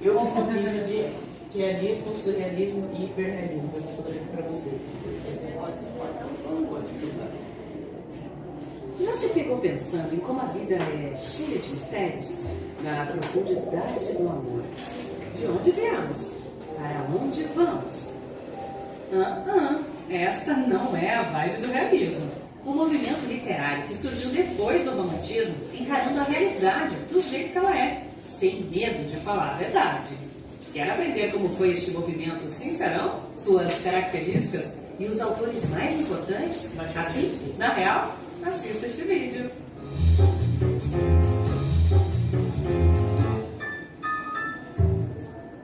Eu fiz um vídeo de realismo, surrealismo e hiperrealismo. Vou mostrar para você. Já se pegou pensando em como a vida é cheia de mistérios? Na profundidade do amor. De onde viemos? Para onde vamos? Esta não é a vibe do realismo. O movimento literário que surgiu depois do romantismo, encarando a realidade do jeito que ela é, sem medo de falar a verdade. Quer aprender como foi este movimento sincerão, suas características e os autores mais importantes? Assim, na real, assista este vídeo.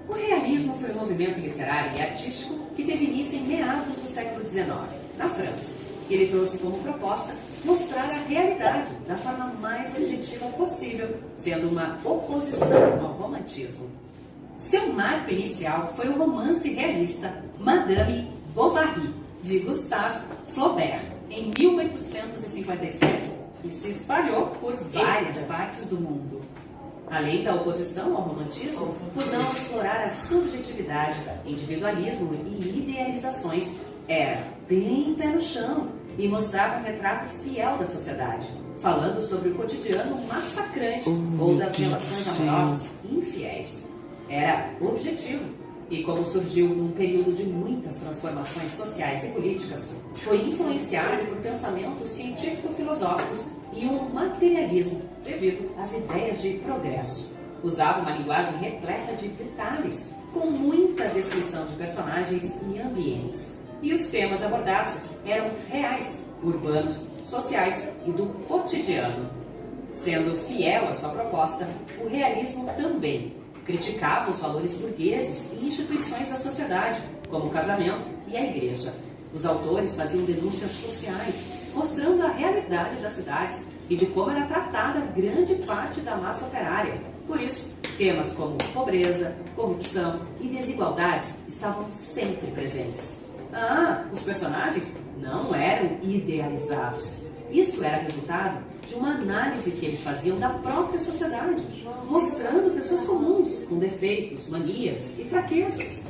O realismo foi um movimento literário e artístico que teve início em meados do século XIX, na França. Ele trouxe como proposta mostrar a realidade da forma mais objetiva possível, sendo uma oposição ao romantismo. Seu marco inicial foi o romance realista Madame Bovary, de Gustave Flaubert, em 1857, e se espalhou por várias partes do mundo. Além da oposição ao romantismo, por não explorar a subjetividade, individualismo e idealizações, era bem pé no chão e mostrava um retrato fiel da sociedade, falando sobre o cotidiano massacrante ou das relações amorosas infiéis. Era objetivo e, como surgiu num período de muitas transformações sociais e políticas, foi influenciado por pensamentos científico-filosóficos e um materialismo devido às ideias de progresso. Usava uma linguagem repleta de detalhes, com muita descrição de personagens e ambientes. E os temas abordados eram reais, urbanos, sociais e do cotidiano. Sendo fiel à sua proposta, o realismo também criticava os valores burgueses e instituições da sociedade, como o casamento e a igreja. Os autores faziam denúncias sociais, mostrando a realidade das cidades e de como era tratada grande parte da massa operária. Por isso, temas como pobreza, corrupção e desigualdades estavam sempre presentes. Os personagens não eram idealizados. Isso era resultado de uma análise que eles faziam da própria sociedade, mostrando pessoas comuns, com defeitos, manias e fraquezas.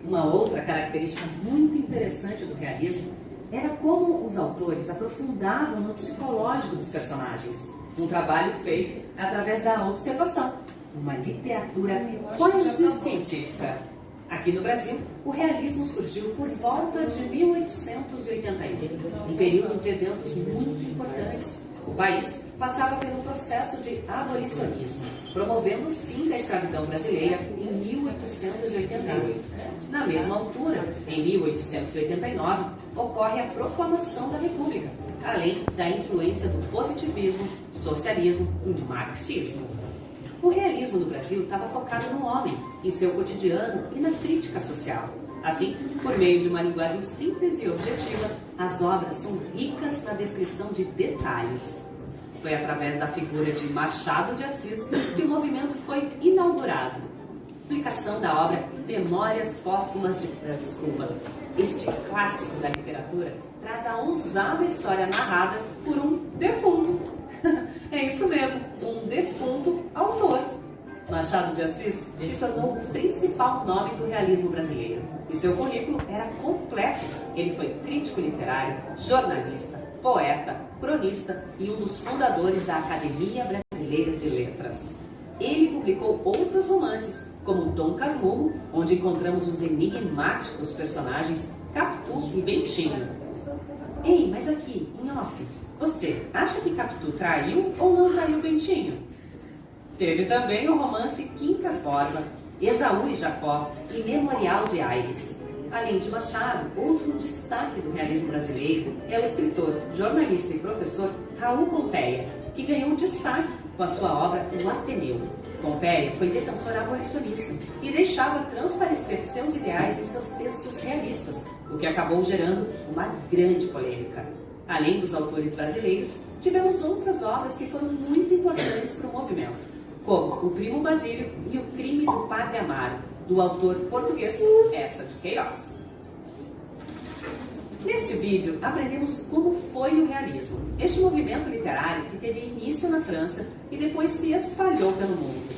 Uma outra característica muito interessante do realismo era como os autores aprofundavam no psicológico dos personagens, um trabalho feito através da observação, uma literatura quase científica. Aqui no Brasil, o realismo surgiu por volta de 1881, um período de eventos muito importantes. O país passava pelo processo de abolicionismo, promovendo o fim da escravidão brasileira em 1888. Na mesma altura, em 1889, ocorre a proclamação da República, além da influência do positivismo, socialismo e marxismo. O realismo no Brasil estava focado no homem, em seu cotidiano e na crítica social. Assim, por meio de uma linguagem simples e objetiva, as obras são ricas na descrição de detalhes. Foi através da figura de Machado de Assis que o movimento foi inaugurado. Publicação da obra Memórias Póstumas de Franz Cuba. Este clássico da literatura traz a ousada história narrada por um defunto. É isso mesmo, um defunto autor. Machado de Assis se tornou o principal nome do realismo brasileiro. E seu currículo era completo. Ele foi crítico literário, jornalista, poeta, cronista e um dos fundadores da Academia Brasileira de Letras. Ele publicou outros romances, como Dom Casmurro, onde encontramos os enigmáticos personagens Capitu e Bentinho. Ei, mas aqui, em off, você acha que Capitu traiu ou não traiu Bentinho? Teve também o romance Quincas Borba, Esaú e Jacó e Memorial de Aires. Além de Machado, outro destaque do realismo brasileiro é o escritor, jornalista e professor Raul Pompeia, que ganhou destaque com a sua obra O Ateneu. Pompeia foi defensor abolicionista e deixava transparecer seus ideais em seus textos realistas, o que acabou gerando uma grande polêmica. Além dos autores brasileiros, tivemos outras obras que foram muito importantes para o movimento, como O Primo Basílio e O Crime do Padre Amaro, do autor português Eça de Queiroz. Neste vídeo, aprendemos como foi o realismo, este movimento literário que teve início na França e depois se espalhou pelo mundo.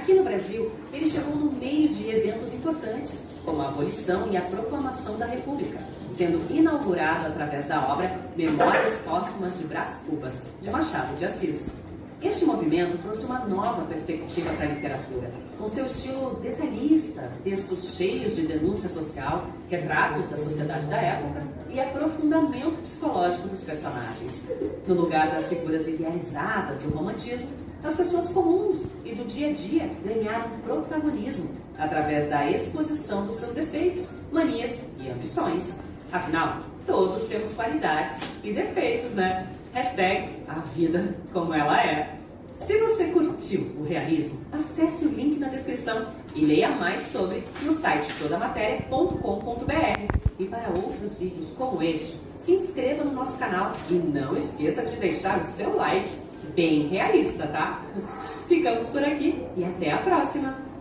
Aqui no Brasil, ele chegou no meio de eventos importantes, como a abolição e a proclamação da República, sendo inaugurado através da obra Memórias Póstumas de Brás Cubas, de Machado de Assis. Este movimento trouxe uma nova perspectiva para a literatura, com seu estilo detalhista, textos cheios de denúncia social, retratos da sociedade da época e aprofundamento psicológico dos personagens. No lugar das figuras idealizadas do romantismo, as pessoas comuns e do dia a dia ganharam protagonismo através da exposição dos seus defeitos, manias e ambições. Afinal, todos temos qualidades e defeitos, né? Hashtag a vida como ela é. Se você curtiu o realismo, acesse o link na descrição e leia mais sobre no site todamatéria.com.br. E para outros vídeos como este, se inscreva no nosso canal e não esqueça de deixar o seu like, bem realista, tá? Ficamos por aqui e até a próxima!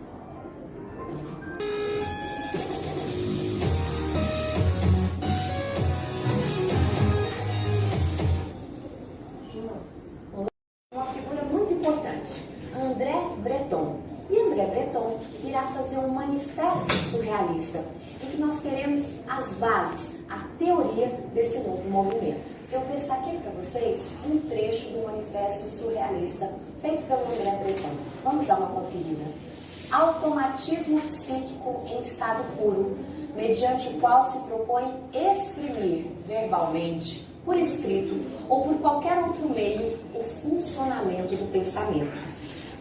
André Breton. E André Breton irá fazer um manifesto surrealista, em que nós teremos as bases, a teoria desse novo movimento. Eu destaquei para vocês um trecho do manifesto surrealista feito pelo André Breton. Vamos dar uma conferida. Automatismo psíquico em estado puro, mediante o qual se propõe exprimir verbalmente, por escrito ou por qualquer outro meio, o funcionamento do pensamento.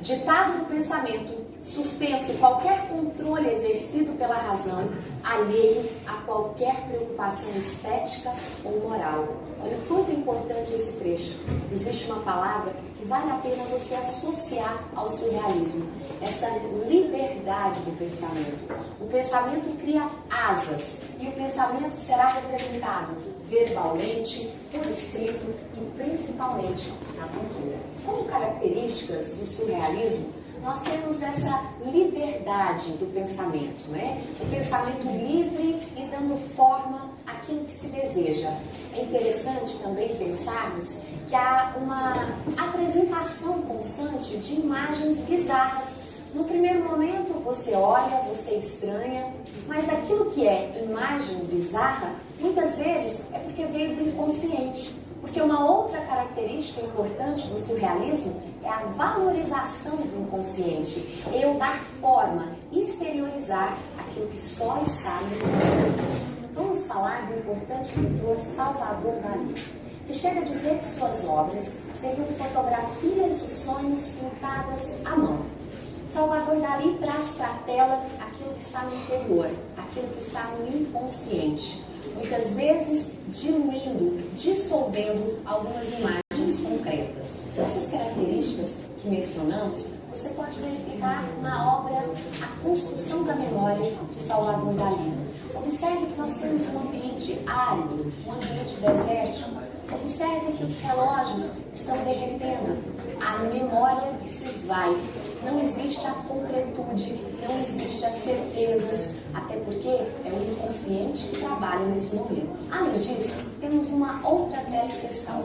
Ditado do pensamento, suspenso qualquer controle exercido pela razão, alheio a qualquer preocupação estética ou moral. Olha o quanto é importante esse trecho. Existe uma palavra que vale a pena você associar ao surrealismo. Essa liberdade do pensamento. O pensamento cria asas e o pensamento será representado verbalmente, por escrito e principalmente na pintura. Como características do surrealismo, nós temos essa liberdade do pensamento, né? O pensamento livre e dando forma àquilo que se deseja. É interessante também pensarmos que há uma apresentação constante de imagens bizarras. No primeiro momento você olha, você estranha, mas aquilo que é imagem bizarra, muitas vezes é porque veio do inconsciente. Porque uma outra característica importante do surrealismo é a valorização do inconsciente. É eu dar forma, exteriorizar aquilo que só está no inconsciente. Vamos falar do importante pintor Salvador Dalí, que chega a dizer que suas obras seriam fotografias de sonhos pintadas à mão. Salvador Dalí traz para a tela aquilo que está no interior, aquilo que está no inconsciente. Muitas vezes diluindo, dissolvendo algumas imagens concretas. Essas características que mencionamos, você pode verificar na obra A Construção da Memória, de Salvador Dalí. Observe que nós temos um ambiente árido, um ambiente desértico. Observe que os relógios estão derretendo, a memória que se esvai. Não existe a concretude, não existe as certezas, até porque é o inconsciente que trabalha nesse momento. Além disso, temos uma outra telequestão,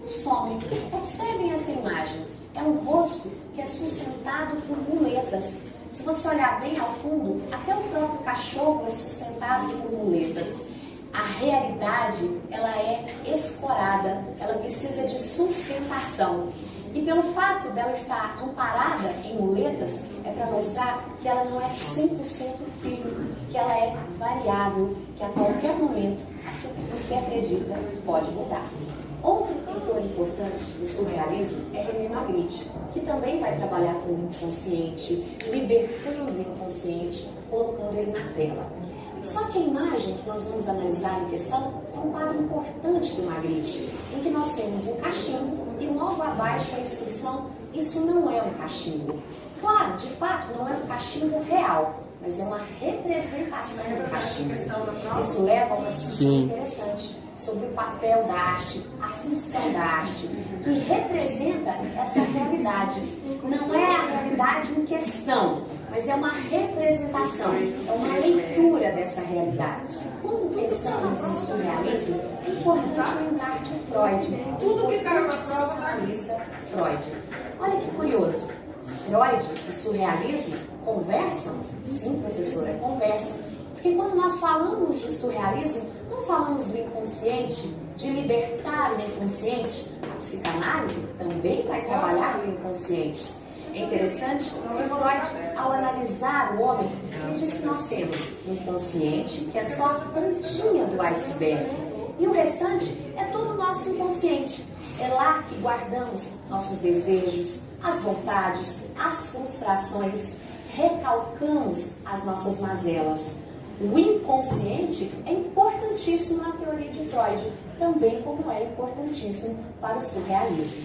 o sono. Observem essa imagem, é um rosto que é sustentado por muletas. Se você olhar bem ao fundo, até o próprio cachorro é sustentado por muletas. A realidade, ela é escorada, ela precisa de sustentação. E pelo fato dela estar amparada em muletas, é para mostrar que ela não é 100% firme, que ela é variável, que a qualquer momento aquilo que você acredita pode mudar. Outro pintor importante do surrealismo é René Magritte, que também vai trabalhar com o inconsciente, libertando o inconsciente, colocando ele na tela. Só que a imagem que nós vamos analisar em questão é um quadro importante do Magritte, em que nós temos um cachimbo e logo abaixo a inscrição: isso não é um cachimbo. Claro, de fato, não é um cachimbo real, mas é uma representação do cachimbo. Isso leva a uma discussão interessante sobre o papel da arte, a função da arte, que representa essa realidade. Não é a realidade em questão, mas é uma representação, é uma leitura dessa realidade. Quando pensamos em surrealismo, é importante lembrar de Freud, tudo que caiu na prova analista Freud. Olha que curioso, Freud e surrealismo conversam? Sim, professora, conversam. Porque quando nós falamos de surrealismo, não falamos do inconsciente, de libertar o inconsciente. A psicanálise também vai trabalhar o inconsciente. É interessante que Freud, ao analisar o homem, ele diz que nós temos um inconsciente, que é só a pontinha do iceberg, e o restante é todo o nosso inconsciente. É lá que guardamos nossos desejos, as vontades, as frustrações, recalcamos as nossas mazelas. O inconsciente é importantíssimo na teoria de Freud, também como é importantíssimo para o surrealismo.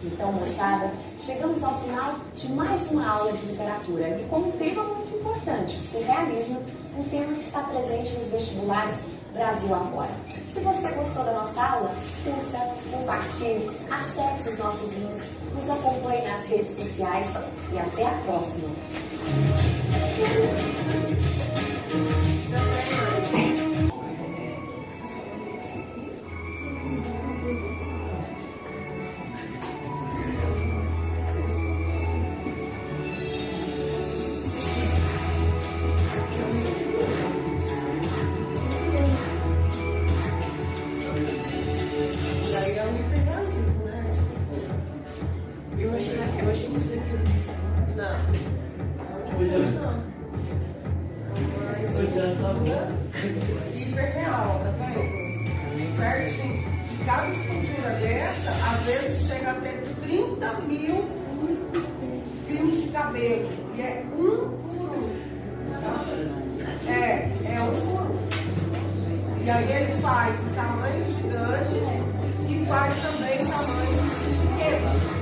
Então, moçada, chegamos ao final de mais uma aula de literatura e com um tema muito importante, surrealismo, um tema que está presente nos vestibulares Brasil afora. Se você gostou da nossa aula, curta, compartilhe, acesse os nossos links, nos acompanhe nas redes sociais e até a próxima! Eu achei que isso daqui Hiperreal, tá vendo? Certinho. E cada escultura dessa, às vezes chega a ter 30 mil fios de cabelo. E é um por um. É um por um. E aí ele faz em tamanhos gigantes e faz também em tamanhos pequenos.